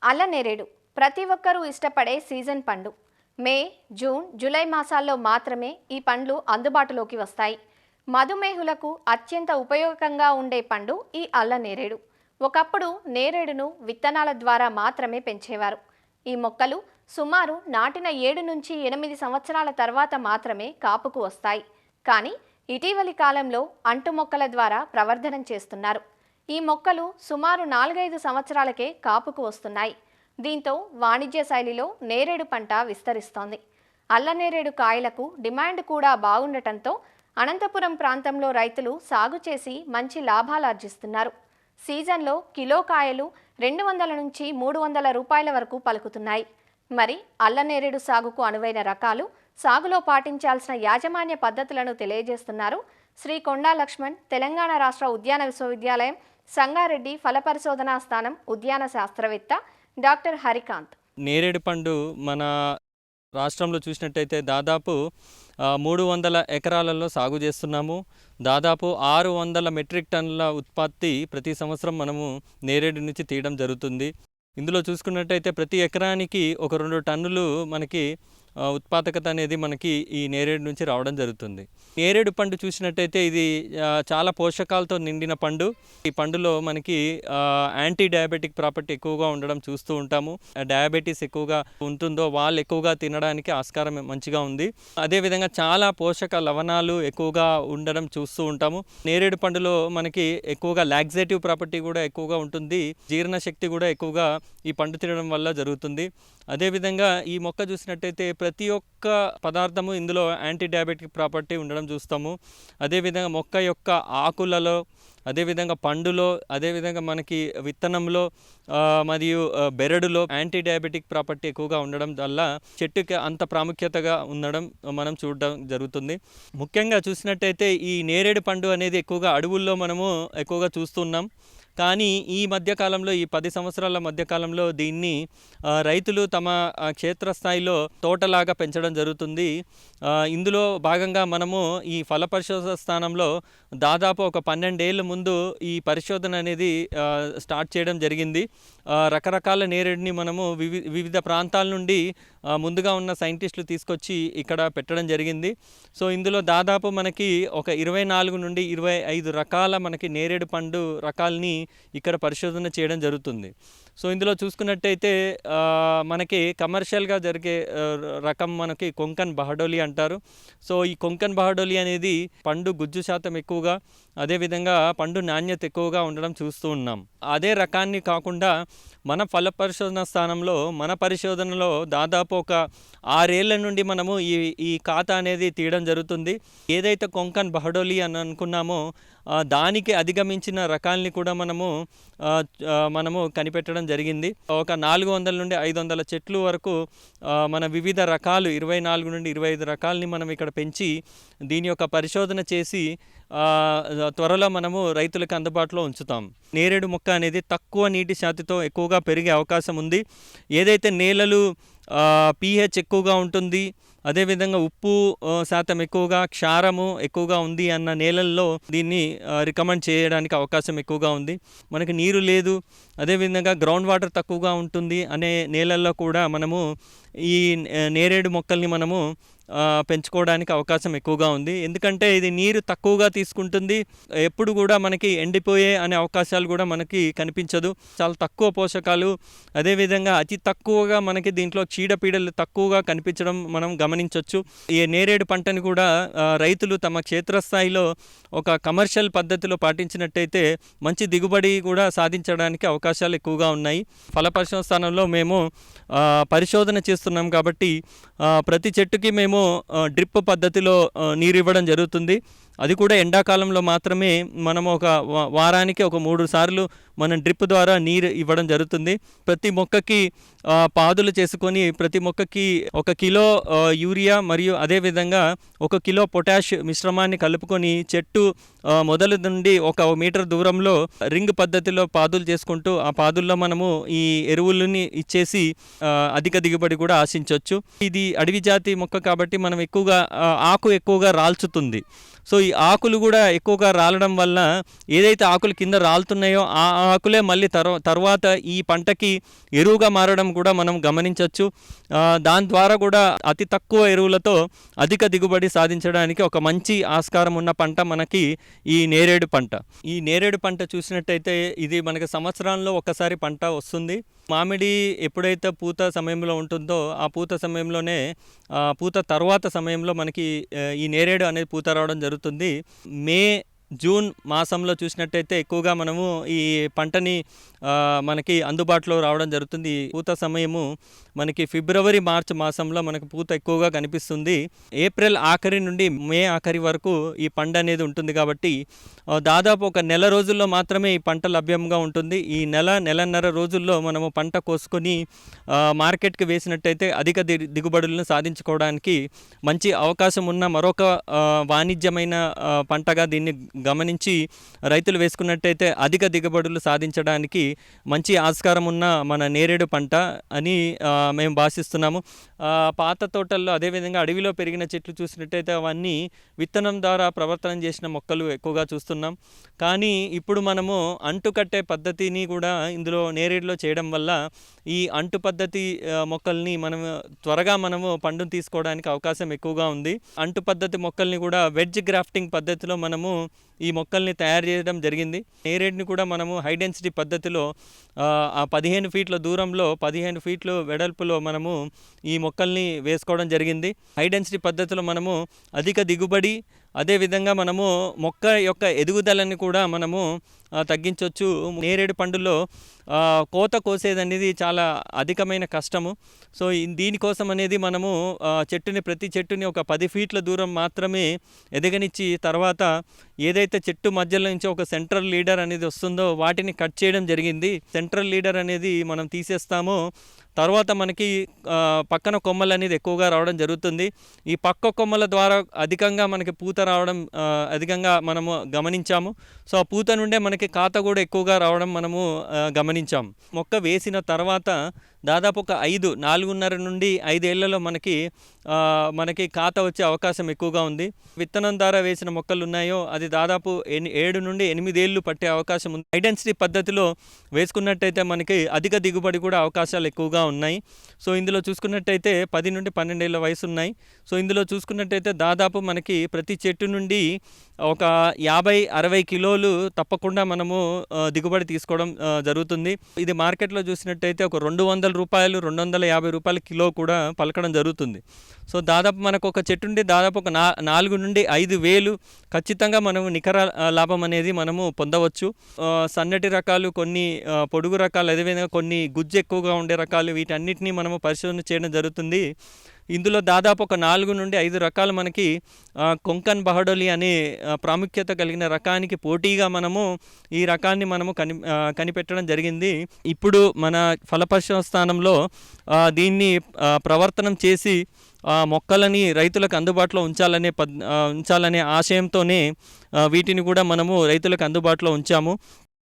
అల్లనేరేడు ప్రతి ఒక్కరూ ఇష్టపడే సీజన్ పండు. మే, జూన్, జూలై మాసాల్లో మాత్రమే ఈ పండ్లు అందుబాటులోకి వస్తాయి. మధుమేహులకు అత్యంత ఉపయోగకంగా ఉండే పండు ఈ అల్లనేరేడు. ఒకప్పుడు నేరేడును విత్తనాల ద్వారా మాత్రమే పెంచేవారు. ఈ మొక్కలు సుమారు నాటిన 7 నుంచి 8 సంవత్సరాల తర్వాత మాత్రమే కాపుకు వస్తాయి. కానీ ఇటీవలి కాలంలో అంటు మొక్కల ద్వారా ప్రవర్ధనం చేస్తున్నారు. ఈ మొక్కలు సుమారు 4-5 సంవత్సరాలకే కాపుకు వస్తున్నాయి. దీంతో వాణిజ్య శైలిలో నేరేడు పంట విస్తరిస్తోంది. అల్లనేరేడు కాయలకు డిమాండ్ కూడా బాగుండటంతో అనంతపురం ప్రాంతంలో రైతులు సాగు చేసి మంచి లాభాలు ఆర్జిస్తున్నారు. సీజన్లో కిలో కాయలు 200 నుంచి 300 రూపాయల వరకు పలుకుతున్నాయి. మరి అల్లనేరేడు సాగుకు అనువైన రకాలు, సాగులో పాటించాల్సిన యాజమాన్య పద్ధతులను తెలియజేస్తున్నారు శ్రీ కొండా లక్ష్మణ్, తెలంగాణ రాష్ట్ర ఉద్యాన విశ్వవిద్యాలయం సంగారెడ్డి ఫల పరిశోధనా స్థానం ఉద్యాన శాస్త్రవేత్త డాక్టర్ హరికాంత్. నేరేడు పండు మన రాష్ట్రంలో చూసినట్టయితే దాదాపు 300 ఎకరాలలో సాగు చేస్తున్నాము. దాదాపు 600 మెట్రిక్ టన్నుల ఉత్పత్తి ప్రతి సంవత్సరం మనము నేరేడు నుంచి తీయడం జరుగుతుంది. ఇందులో చూసుకున్నట్టయితే ప్రతి ఎకరానికి ఒక 2 టన్నులు మనకి ఉత్పాదకత అనేది మనకి ఈ నేరేడు నుంచి రావడం జరుగుతుంది. నేరేడు పండు చూసినట్టయితే ఇది చాలా పోషకాలతో నిండిన పండు. ఈ పండులో మనకి యాంటీ డయాబెటిక్ ప్రాపర్టీ ఎక్కువగా ఉండడం చూస్తూ ఉంటాము. డయాబెటీస్ ఎక్కువగా ఉంటుందో వాళ్ళు ఎక్కువగా తినడానికి ఆస్కారం మంచిగా ఉంది. అదేవిధంగా చాలా పోషక లవణాలు ఎక్కువగా ఉండడం చూస్తూ ఉంటాము. నేరేడు పండులో మనకి ఎక్కువగా లాక్సేటివ్ ప్రాపర్టీ కూడా ఎక్కువగా ఉంటుంది. జీర్ణశక్తి కూడా ఎక్కువగా ఈ పండు తినడం వల్ల జరుగుతుంది. అదేవిధంగా ఈ మొక్క చూసినట్టయితే ప్రతి ఒక్క పదార్థము ఇందులో యాంటీ డయాబెటిక్ ప్రాపర్టీ ఉండడం చూస్తాము. అదేవిధంగా మొక్క యొక్క ఆకులలో, అదేవిధంగా పండులో, అదేవిధంగా మనకి విత్తనంలో మరియు బెరడులో యాంటీ డయాబెటిక్ ప్రాపర్టీ ఎక్కువగా ఉండడం వల్ల చెట్టుకి అంత ప్రాముఖ్యతగా ఉండడం మనం చూడడం జరుగుతుంది. ముఖ్యంగా చూసినట్టయితే ఈ నేరేడు పండు అనేది ఎక్కువగా అడవుల్లో మనము ఎక్కువగా చూస్తున్నాం. కానీ ఈ మధ్యకాలంలో, ఈ 10 సంవత్సరాల మధ్యకాలంలో దీన్ని రైతులు తమ క్షేత్రస్థాయిలో తోటలాగా పెంచడం జరుగుతుంది. ఇందులో భాగంగా మనము ఈ ఫల పరిశోధన స్థానంలో దాదాపు ఒక 12 ఏళ్ళ ముందు ఈ పరిశోధన అనేది స్టార్ట్ చేయడం జరిగింది. రకరకాల నేరేడుని మనము వివిధ ప్రాంతాల నుండి ముందుగా ఉన్న సైంటిస్టులు తీసుకొచ్చి ఇక్కడ పెట్టడం జరిగింది. సో ఇందులో దాదాపు మనకి ఒక 24 నుండి 25 రకాల మనకి నేరేడు పండు రకాలని ఇక్కడ పరిశోధన చేయడం జరుగుతుంది. సో ఇందులో చూసుకున్నట్టయితే మనకి కమర్షియల్గా జరిగే రకం మనకి కొంకన్ బహడోలి అంటారు. సో ఈ కొంకన్ బహడోలి అనేది పండు గుజ్జు శాతం ఎక్కువగా, అదేవిధంగా పండు నాణ్యత ఎక్కువగా ఉండడం చూస్తూ ఉన్నాం. అదే రకాన్ని కాకుండా మన ఫల పరిశోధన స్థానంలో మన పరిశోధనలో దాదాపు ఒక 6 ఏళ్ల నుండి మనము ఈ ఖాతా అనేది తీయడం జరుగుతుంది. ఏదైతే కొంకన్ బహడోలి అని అనుకున్నామో దానికి అధిగమించిన రకాల్ని కూడా మనము కనిపెట్టడం జరిగింది. ఒక 400 నుండి 500 చెట్లు వరకు మన వివిధ రకాలు 24 నుండి 25 రకాలని మనం ఇక్కడ పెంచి దీని యొక్క పరిశోధన చేసి త్వరలో మనము రైతులకు అందుబాటులో ఉంచుతాం. నేరేడు మొక్క అనేది తక్కువ నీటి శాతంతో ఎక్కువగా పెరిగే అవకాశం ఉంది. ఏదైతే నేలలు pH ఎక్కువగా ఉంటుంది, అదేవిధంగా ఉప్పు శాతం ఎక్కువగా, క్షారము ఎక్కువగా ఉంది అన్న నేలల్లో దీన్ని రికమెండ్ చేయడానికి అవకాశం ఎక్కువగా ఉంది. మనకి నీరు లేదు, అదేవిధంగా గ్రౌండ్ వాటర్ తక్కువగా ఉంటుంది అనే నేలల్లో కూడా మనము ఈ నేరేడు మొక్కల్ని మనము పెంచుకోవడానికి అవకాశం ఎక్కువగా ఉంది. ఎందుకంటే ఇది నీరు తక్కువగా తీసుకుంటుంది, ఎప్పుడు కూడా మనకి ఎండిపోయే అనే అవకాశాలు కూడా మనకి కనిపించదు. చాలా తక్కువ పోషకాలు, అదేవిధంగా అతి తక్కువగా మనకి దీంట్లో చీడపీడలు తక్కువగా కనిపించడం మనం గమనించవచ్చు. ఈ నేరేడు పంటని కూడా రైతులు తమ క్షేత్రస్థాయిలో ఒక కమర్షియల్ పద్ధతిలో పాటించినట్టయితే మంచి దిగుబడి కూడా సాధించడానికి అవకాశాలు ఎక్కువగా ఉన్నాయి. ఫల పరిశోధన స్థానంలో మేము పరిశోధన చేస్తున్నాం కాబట్టి ప్రతి చెట్టుకి మేము డ్రిప్ పద్ధతిలో నీరు ఇవ్వడం జరుగుతుంది. అది కూడా ఎండాకాలంలో మాత్రమే మనం ఒక వారానికి ఒక 3 సార్లు మనం డ్రిప్ ద్వారా నీరు ఇవ్వడం జరుగుతుంది. ప్రతి మొక్కకి పాదులు చేసుకొని ప్రతి మొక్కకి 1 కిలో యూరియా మరియు అదేవిధంగా 1 కిలో పొటాష్ మిశ్రమాన్ని కలుపుకొని చెట్టు మొదలు నుండి 1 మీటర్ దూరంలో రింగ్ పద్ధతిలో పాదులు చేసుకుంటూ ఆ పాదుల్లో మనము ఈ ఎరువులని ఇచ్చేసి అధిక దిగుబడి కూడా ఆశించవచ్చు. ఇది అడవి జాతి మొక్క కాబట్టి మనం ఎక్కువగా ఆకు ఎక్కువగా రాల్చుతుంది. సో ఈ ఆకులు కూడా ఎక్కువగా రాలడం వల్ల ఏదైతే ఆకులు కింద రాలుతున్నాయో ఆ ఆకులే మళ్ళీ తర్వాత ఈ పంటకి ఎరువుగా మారడం కూడా మనం గమనించవచ్చు. దాని ద్వారా కూడా అతి తక్కువ ఎరువులతో అధిక దిగుబడి సాధించడానికి ఒక మంచి ఆస్కారం ఉన్న పంట మనకి ఈ నేరేడు పంట. ఈ నేరేడు పంట చూసినట్టయితే ఇది మనకి సంవత్సరంలో ఒకసారి పంట వస్తుంది. మామిడి ఎప్పుడైతే పూత సమయంలో ఉంటుందో ఆ పూత సమయంలోనే పూత తర్వాత సమయంలో మనకి ఈ నేరేడు అనేది పూత రావడం జరుగుతుంది. మే జూన్ మాసంలో చూసినట్టయితే ఎక్కువగా మనము ఈ పంటని మనకి అందుబాటులో రావడం జరుగుతుంది. పూత సమయము మనకి ఫిబ్రవరి మార్చి మాసంలో మనకు పూత ఎక్కువగా కనిపిస్తుంది. ఏప్రిల్ ఆఖరి నుండి మే ఆఖరి వరకు ఈ పంట అనేది ఉంటుంది కాబట్టి దాదాపు ఒక నెల రోజుల్లో మాత్రమే ఈ పంట లభ్యంగా ఉంటుంది. ఈ నెలన్నర రోజుల్లో మనము పంట కోసుకొని మార్కెట్కి వేసినట్టయితే అధిక దిగుబడులను సాధించుకోవడానికి మంచి అవకాశం ఉన్న మరొక వాణిజ్యమైన పంటగా దీన్ని గమనించి రైతులు వేసుకున్నట్టయితే అధిక దిగుబడులు సాధించడానికి మంచి ఆస్కారం ఉన్న మన నేరేడు పంట అని మేము భావిస్తున్నాము. పాత తోటల్లో అదేవిధంగా అడవిలో పెరిగిన చెట్లు చూసినట్టయితే అవన్నీ విత్తనం ద్వారా ప్రవర్తన చేసిన మొక్కలు ఎక్కువగా చూస్తున్నాం. కానీ ఇప్పుడు మనము అంటుకట్టే పద్ధతిని కూడా ఇందులో నేరేడులో చేయడం వల్ల ఈ అంటు పద్ధతి మొక్కల్ని త్వరగా మనము పండును తీసుకోవడానికి అవకాశం ఎక్కువగా ఉంది. అంటు పద్ధతి మొక్కల్ని కూడా వెడ్జ్ గ్రాఫ్టింగ్ పద్ధతిలో మనము ఈ మొక్కల్ని తయారు చేయడం జరిగింది. నేరేడుని కూడా మనము హై డెన్సిటీ పద్ధతిలో 15 ఫీట్ల దూరంలో 15 ఫీట్లు వెడల్పులో మనము ఈ మొక్కల్ని వేసుకోవడం జరిగింది. హై డెన్సిటీ పద్ధతిలో మనము అధిక దిగుబడి అదేవిధంగా మనము మొక్క యొక్క ఎదుగుదలని కూడా మనము తగ్గించవచ్చు. నేరేడు పండులో కోత కోసేది అనేది చాలా అధికమైన కష్టము. సో దీనికోసం అనేది మనము ప్రతి చెట్టుని ఒక 10 ఫీట్ల దూరం మాత్రమే ఎదగనిచ్చి తర్వాత ఏదైతే చెట్టు మధ్యలో నుంచి ఒక సెంట్రల్ లీడర్ అనేది వస్తుందో వాటిని కట్ చేయడం జరిగింది. సెంట్రల్ లీడర్ అనేది మనం తీసేస్తామో తర్వాత మనకి పక్కన కొమ్మలు అనేది ఎక్కువగా రావడం జరుగుతుంది. ఈ పక్క కొమ్మల ద్వారా అధికంగా మనకి పూత రావడం అధికంగా మనము గమనించాము. సో ఆ పూత నుండే మనకి కాత కూడా ఎక్కువగా రావడం మనము గమనించాము. మొక్క వేసిన తర్వాత దాదాపు ఒక 4.5 నుండి 5 ఏళ్లలో మనకి కాత వచ్చే అవకాశం ఎక్కువగా ఉంది. విత్తనం ద్వారా వేసిన మొక్కలు ఉన్నాయో అది దాదాపు 7 నుండి 8 ఏళ్ళు పట్టే అవకాశం ఉంది. హై డెన్సిటీ పద్ధతిలో వేసుకున్నట్టయితే మనకి అధిక దిగుబడి కూడా అవకాశాలు ఎక్కువగా ఉన్నాయి. సో ఇందులో చూసుకున్నట్టయితే 10 నుండి 12 ఏళ్ళ వయసు ఉన్నాయి. సో ఇందులో చూసుకున్నట్టయితే దాదాపు మనకి ప్రతి చెట్టు నుండి ఒక 50-60 కిలోలు తప్పకుండా మనము దిగుబడి తీసుకోవడం జరుగుతుంది. ఇది మార్కెట్లో చూసినట్టయితే ఒక 200 రూపాయలు 250 రూపాయల కిలో కూడా పలకడం జరుగుతుంది. సో దాదాపు మనకు ఒక చెట్టు నుండి దాదాపు ఒక 4 నుండి 5 వేలు ఖచ్చితంగా మనము నికర లాభం అనేది మనము పొందవచ్చు. సన్నటి రకాలు, కొన్ని పొడుగు రకాలు, అదేవిధంగా కొన్ని గుజ్జు ఎక్కువగా ఉండే రకాలు, వీటన్నిటిని మనము పరిశోధన చేయడం జరుగుతుంది. ఇందులో దాదాపు ఒక 4 నుండి 5 రకాలు మనకి కొంకన్ బహడోలి అనే ప్రాముఖ్యత కలిగిన రకానికి పోటీగా మనము ఈ రకాన్ని మనము కనిపెట్టడం జరిగింది. ఇప్పుడు మన ఫలపరిశోధన స్థానంలో దీన్ని ప్రవర్తనం చేసి మొక్కలని రైతులకు అందుబాటులో ఉంచాలనే ఆశయంతోనే వీటిని కూడా మనము రైతులకు అందుబాటులో ఉంచాము.